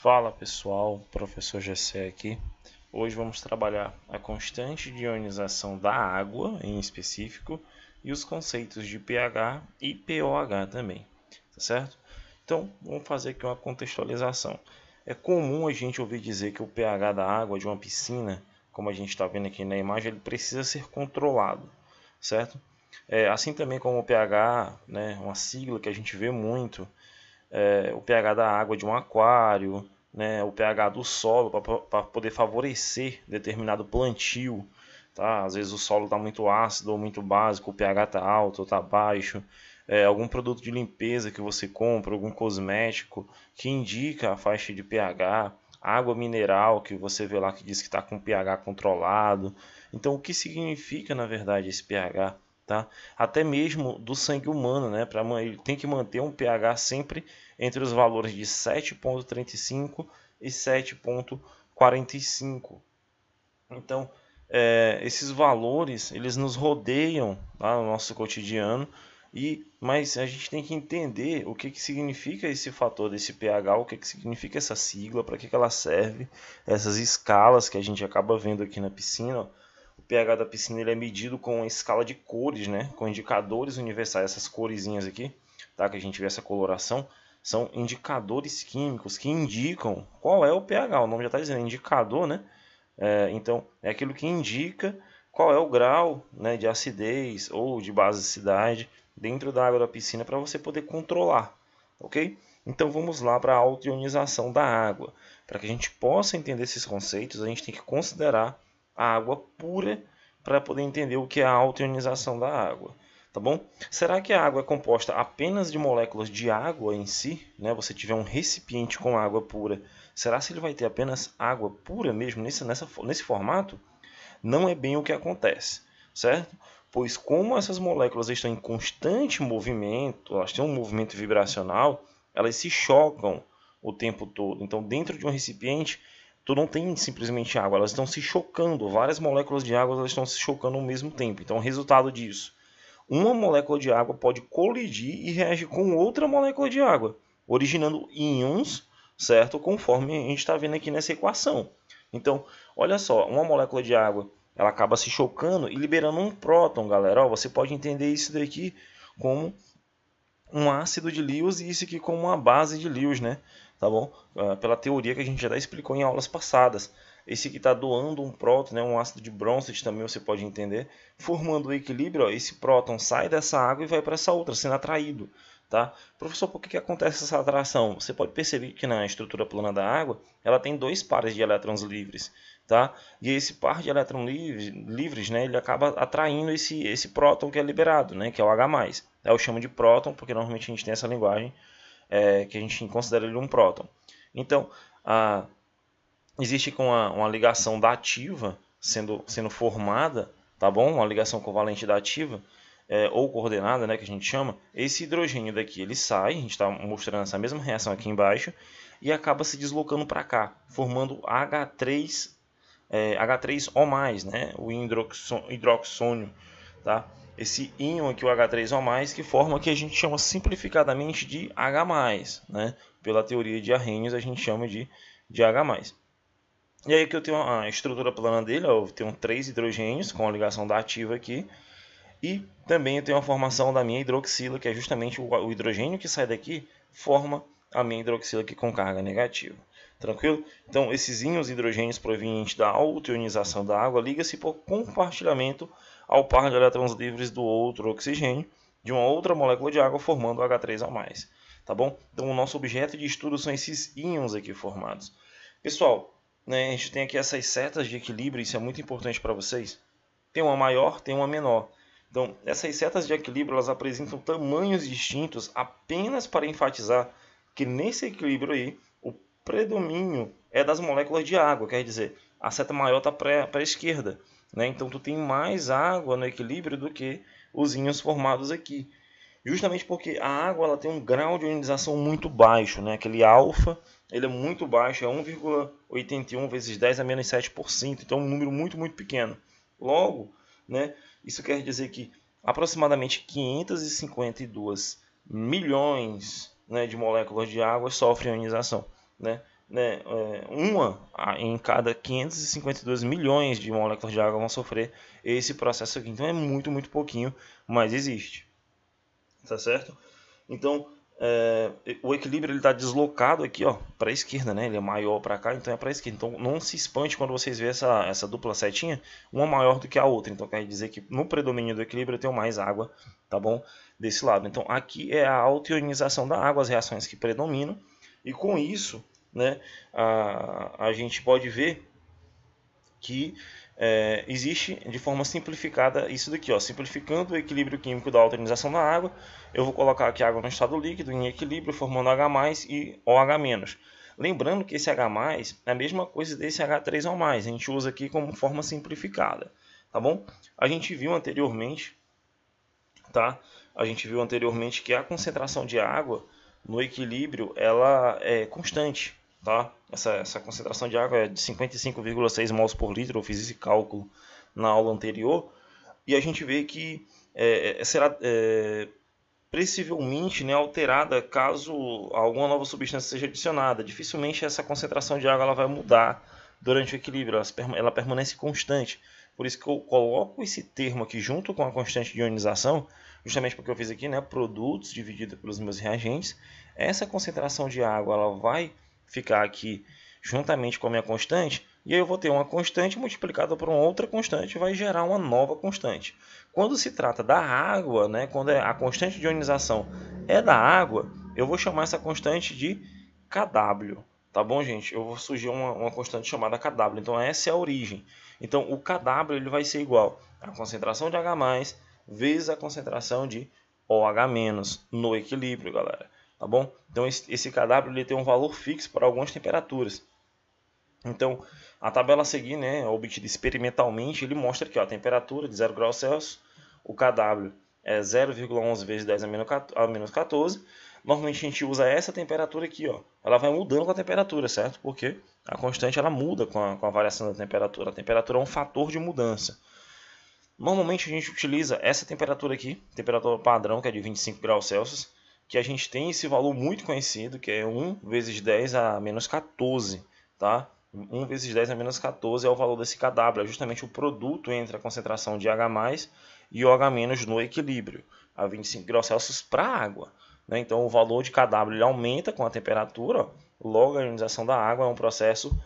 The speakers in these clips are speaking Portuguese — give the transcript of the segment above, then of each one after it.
Fala pessoal, professor GC aqui. Hoje vamos trabalhar a constante de ionização da água em específico e os conceitos de pH e pOH também, tá certo? Então vamos fazer aqui uma contextualização. É comum a gente ouvir dizer que o pH da água de uma piscina, como a gente está vendo aqui na imagem, ele precisa ser controlado, certo? Assim também como o pH, né, uma sigla que a gente vê muito, o pH da água de um aquário, né, o pH do solo para poder favorecer determinado plantio. Tá? Às vezes o solo está muito ácido ou muito básico, o pH está alto ou está baixo. Algum produto de limpeza que você compra, algum cosmético que indica a faixa de pH, água mineral que você vê lá que diz que está com pH controlado. Então, o que significa na verdade esse pH? Tá? Até mesmo do sangue humano, né? Ele tem que manter um pH sempre entre os valores de 7,35 e 7,45. Então, esses valores eles nos rodeiam, tá, no nosso cotidiano, mas a gente tem que entender o que significa esse fator desse pH, o que significa essa sigla, para que ela serve, essas escalas que a gente acaba vendo aqui na piscina. Ó. O pH da piscina ele é medido com uma escala de cores, né, com indicadores universais, essas coresinhas aqui, tá, que a gente vê essa coloração, são indicadores químicos que indicam qual é o pH. O nome já está dizendo, indicador, né? Então, é aquilo que indica qual é o grau, né, de acidez ou de basicidade dentro da água da piscina para você poder controlar, ok? Então, vamos lá para a autoionização da água. Para que a gente possa entender esses conceitos, a gente tem que considerar a água pura para poder entender o que é a autoionização da água. Tá bom? Será que a água é composta apenas de moléculas de água em si? Né? Você tiver um recipiente com água pura, será que ele vai ter apenas água pura mesmo nesse formato? Não é bem o que acontece, certo? Pois como essas moléculas estão em constante movimento, elas têm um movimento vibracional, elas se chocam o tempo todo. Então, dentro de um recipiente, tu não tem simplesmente água, elas estão se chocando. Várias moléculas de água elas estão se chocando ao mesmo tempo. Então, o resultado disso, uma molécula de água pode colidir e reagir com outra molécula de água, originando íons, certo? Conforme a gente está vendo aqui nessa equação. Então, olha só, uma molécula de água ela acaba se chocando e liberando um próton, galera. Ó, você pode entender isso daqui como um ácido de Lewis e isso aqui como uma base de Lewis, né? Tá bom? Pela teoria que a gente já explicou em aulas passadas. Esse aqui está doando um próton, né? Um ácido de Bronsted também você pode entender. Formando o equilíbrio, ó, esse próton sai dessa água e vai para essa outra, sendo atraído. Tá? Professor, por que acontece essa atração? Você pode perceber que na estrutura plana da água ela tem dois pares de elétrons livres. Tá? E esse par de elétrons livres, né, ele acaba atraindo esse próton que é liberado, né, que é o H+. Eu chamo de próton porque normalmente a gente tem essa linguagem que a gente considera ele um próton. Então, existe com uma ligação dativa sendo formada, tá bom? Uma ligação covalente dativa, ou coordenada, né, que a gente chama. Esse hidrogênio daqui ele sai, a gente está mostrando essa mesma reação aqui embaixo, e acaba se deslocando para cá, formando H3O+, né, o hidroxônio, tá? Esse íon aqui, o H3O+, que forma o que a gente chama simplificadamente de H+, né? Pela teoria de Arrhenius a gente chama de H+. E aí que eu tenho a estrutura plana dele, ó, eu tenho 3 hidrogênios com a ligação da ativa aqui. E também eu tenho a formação da minha hidroxila, que é justamente o hidrogênio que sai daqui, forma a minha hidroxila aqui com carga negativa. Tranquilo? Então, esses íons hidrogênios provenientes da autoionização da água liga-se por compartilhamento ao par de elétrons livres do outro oxigênio de uma outra molécula de água, formando o H3O+. Tá bom? Então, o nosso objeto de estudo são esses íons aqui formados. Pessoal, né, a gente tem aqui essas setas de equilíbrio, isso é muito importante para vocês. Tem uma maior, tem uma menor. Então, essas setas de equilíbrio elas apresentam tamanhos distintos apenas para enfatizar que nesse equilíbrio aí, o predomínio é das moléculas de água, quer dizer, a seta maior está para a esquerda. Né? Então, tu tem mais água no equilíbrio do que os íons formados aqui. Justamente porque a água ela tem um grau de ionização muito baixo, né? Aquele alfa ele é muito baixo, é 1,81 vezes 10 a menos 7%, então é um número muito, muito pequeno. Logo, né, isso quer dizer que aproximadamente 552 milhões, né, de moléculas de água sofrem ionização. Né? né, uma em cada 552 milhões de moléculas de água vão sofrer esse processo aqui. Então é muito, muito pouquinho, mas existe. Tá certo? Então, o equilíbrio está deslocado aqui, ó, para a esquerda, né? Ele é maior para cá, então é para a esquerda. Então, não se espante quando vocês verem essa dupla setinha, uma maior do que a outra. Então, quer dizer que no predomínio do equilíbrio eu tenho mais água, tá bom? Desse lado. Então, aqui é a autoionização da água, as reações que predominam. E com isso, né, a gente pode ver que existe de forma simplificada isso daqui, ó, simplificando o equilíbrio químico da autoionização da água, eu vou colocar aqui água no estado líquido em equilíbrio, formando H+, e OH-. Lembrando que esse H+, é a mesma coisa desse H3O+, a gente usa aqui como forma simplificada, tá bom? A gente viu anteriormente, tá? A gente viu anteriormente que a concentração de água no equilíbrio ela é constante, tá? Essa concentração de água é de 55,6 mols por litro. Eu fiz esse cálculo na aula anterior e a gente vê que será precivelmente, né, alterada caso alguma nova substância seja adicionada. Dificilmente essa concentração de água ela vai mudar durante o equilíbrio, ela permanece constante. Por isso que eu coloco esse termo aqui junto com a constante de ionização, justamente porque eu fiz aqui, né, produtos dividido pelos meus reagentes. Essa concentração de água ela vai ficar aqui juntamente com a minha constante, e aí eu vou ter uma constante multiplicada por uma outra constante, vai gerar uma nova constante. Quando se trata da água, né, quando a constante de ionização é da água, eu vou chamar essa constante de Kw. Tá bom, gente? Eu vou surgir uma constante chamada Kw. Então, essa é a origem. Então, o Kw ele vai ser igual à concentração de H+, vezes a concentração de OH- no equilíbrio, galera. Tá bom? Então, esse Kw ele tem um valor fixo para algumas temperaturas. Então, a tabela a seguir, né, obtida experimentalmente, ele mostra que ó, a temperatura de 0 graus Celsius, o Kw é 0,11 vezes 10 a menos 14. Normalmente a gente usa essa temperatura aqui, ó. Ela vai mudando com a temperatura, certo? Porque a constante ela muda com a variação da temperatura. A temperatura é um fator de mudança. Normalmente a gente utiliza essa temperatura aqui, temperatura padrão, que é de 25 graus Celsius, que a gente tem esse valor muito conhecido, que é 1 vezes 10 a menos 14, tá? 1 vezes 10 a menos 14 é o valor desse Kw, é justamente o produto entre a concentração de H+, e OH- no equilíbrio, a 25 graus Celsius para a água. Né? Então o valor de Kw ele aumenta com a temperatura, logo a ionização da água é um processo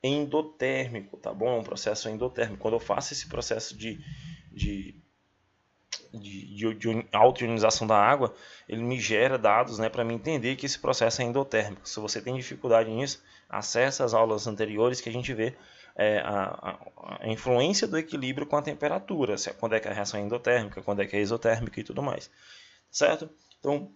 endotérmico, tá bom? É um processo endotérmico. Quando eu faço esse processo de auto-ionização da água, ele me gera dados, né, para me entender que esse processo é endotérmico. Se você tem dificuldade nisso, acesse as aulas anteriores que a gente vê a influência do equilíbrio com a temperatura, quando é que a reação é endotérmica, quando é que é exotérmica e tudo mais, certo? Então,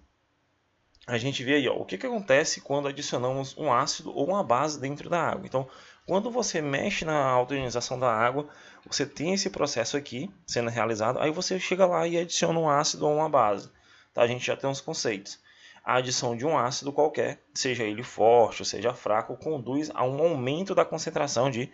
a gente vê aí ó, o que acontece quando adicionamos um ácido ou uma base dentro da água. Então, quando você mexe na autoionização da água, você tem esse processo aqui sendo realizado, aí você chega lá e adiciona um ácido ou uma base. Tá? A gente já tem uns conceitos. A adição de um ácido qualquer, seja ele forte ou seja fraco, conduz a um aumento da concentração de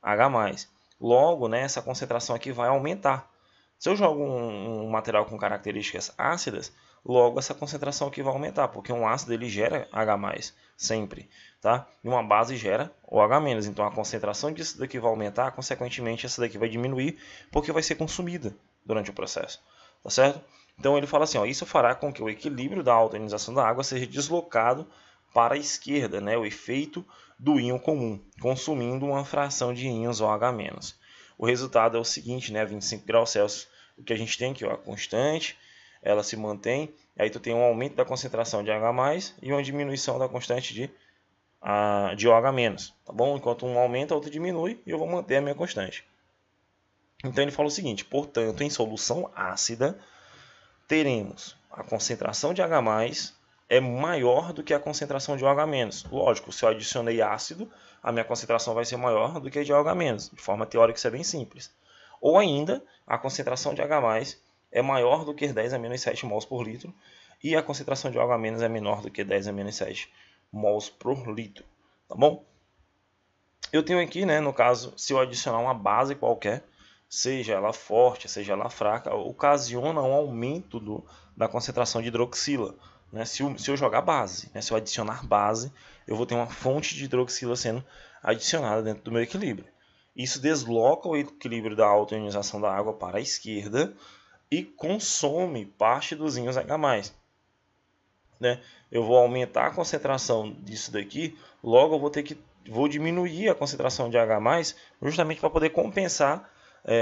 H+. Logo, né, essa concentração aqui vai aumentar. Se eu jogo um material com características ácidas, logo essa concentração aqui vai aumentar, porque um ácido ele gera H+, sempre, tá? E uma base gera OH-, então a concentração disso daqui vai aumentar, consequentemente essa daqui vai diminuir, porque vai ser consumida durante o processo, tá certo? Então ele fala assim, ó, isso fará com que o equilíbrio da autoionização da água seja deslocado para a esquerda, né? O efeito do íon comum, consumindo uma fração de íons OH-. O resultado é o seguinte, né? 25 graus Celsius, o que a gente tem aqui, ó, a constante, ela se mantém, aí tu tem um aumento da concentração de H+, e uma diminuição da constante de OH-, tá bom? Enquanto um aumenta, a outra diminui, e eu vou manter a minha constante. Então ele fala o seguinte, portanto, em solução ácida, teremos a concentração de H+, é maior do que a concentração de OH-. Lógico, se eu adicionei ácido, a minha concentração vai ser maior do que a de OH-. De forma teórica, isso é bem simples. Ou ainda, a concentração de H+, é maior do que 10 a menos 7 mols por litro, e a concentração de OH- é menor do que 10 a menos 7 mols por litro. Tá bom? Eu tenho aqui, né, no caso, se eu adicionar uma base qualquer, seja ela forte, seja ela fraca, ocasiona um aumento da concentração de hidroxila. né? Se eu jogar base, né? Se eu adicionar base, eu vou ter uma fonte de hidroxila sendo adicionada dentro do meu equilíbrio. Isso desloca o equilíbrio da autoionização da água para a esquerda e consome parte dos íons H+, né? Eu vou aumentar a concentração disso daqui, logo eu vou diminuir a concentração de H+, justamente para poder compensar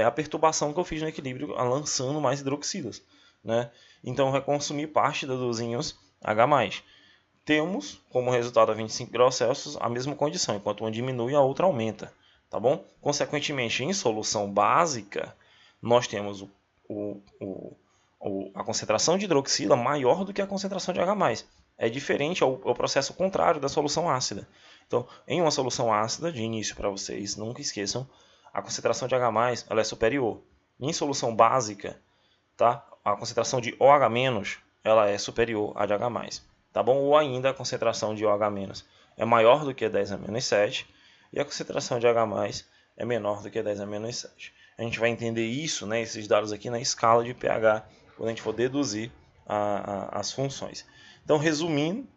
a perturbação que eu fiz no equilíbrio, lançando mais hidroxilas, né? Então vai consumir parte dos íons H+. Temos como resultado a 25 graus Celsius a mesma condição, enquanto uma diminui a outra aumenta, tá bom? Consequentemente, em solução básica, nós temos a concentração de hidroxila maior do que a concentração de H+. É diferente ao processo contrário da solução ácida. Então, em uma solução ácida, de início para vocês, nunca esqueçam, a concentração de H+, ela é superior. Em solução básica, tá? A concentração de OH- ela é superior à de H+, tá bom? Ou ainda a concentração de OH- é maior do que 10 a menos 7 e a concentração de H+ é menor do que 10 a menos 7. A gente vai entender isso, né, esses dados aqui na escala de pH, quando a gente for deduzir as funções. Então, resumindo,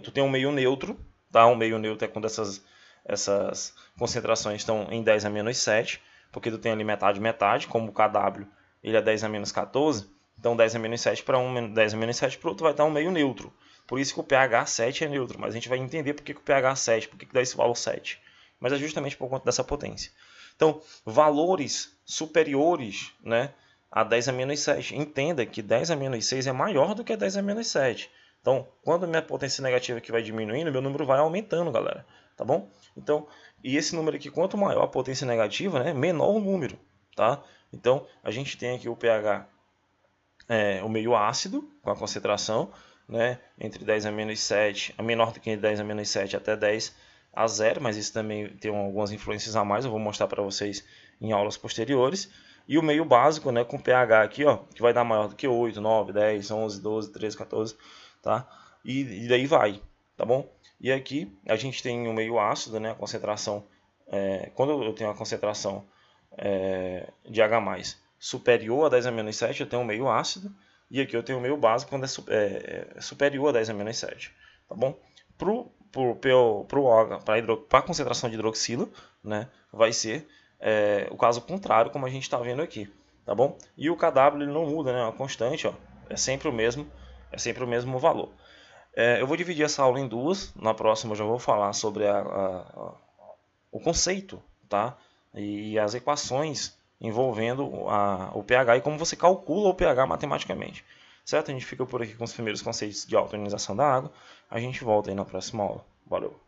tu tem um meio neutro, tá? Um meio neutro é quando essas concentrações estão em 10 a menos 7, porque tu tem ali metade, metade, como o KW, ele é 10 a menos 14, então 10 a menos 7 para um, 10 a menos 7 para o outro vai dar um meio neutro. Por isso que o pH 7 é neutro, mas a gente vai entender por que o pH 7, por que dá esse valor 7. Mas é justamente por conta dessa potência. Então, valores superiores, né, a 10 a menos 7. Entenda que 10 a menos 6 é maior do que 10 a menos 7. Então, quando a minha potência negativa aqui vai diminuindo, meu número vai aumentando, galera. Tá bom? Então, e esse número aqui, quanto maior a potência negativa, né, menor o número. Tá? Então, a gente tem aqui o pH, o meio ácido, com a concentração, né, entre 10 a menos 7, a menor do que 10 a menos 7 até 10 a 0, mas isso também tem algumas influências a mais, eu vou mostrar para vocês em aulas posteriores. E o meio básico, né, com pH aqui, ó, que vai dar maior do que 8, 9, 10, 11, 12, 13, 14, tá? E daí vai, tá bom? E aqui a gente tem o meio ácido, né, a concentração, quando eu tenho a concentração de H+ superior a 10 a menos 7, eu tenho um meio ácido, e aqui eu tenho o meio básico quando é superior a 10 a menos 7, tá bom? Para a concentração de hidroxila, né, vai ser o caso contrário, como a gente está vendo aqui, tá bom? E o KW ele não muda, né, é uma constante, ó, é sempre o mesmo valor. Eu vou dividir essa aula em duas, na próxima eu já vou falar sobre o conceito, tá? E as equações envolvendo o pH e como você calcula o pH matematicamente. Certo? A gente fica por aqui com os primeiros conceitos de autoionização da água. A gente volta aí na próxima aula. Valeu!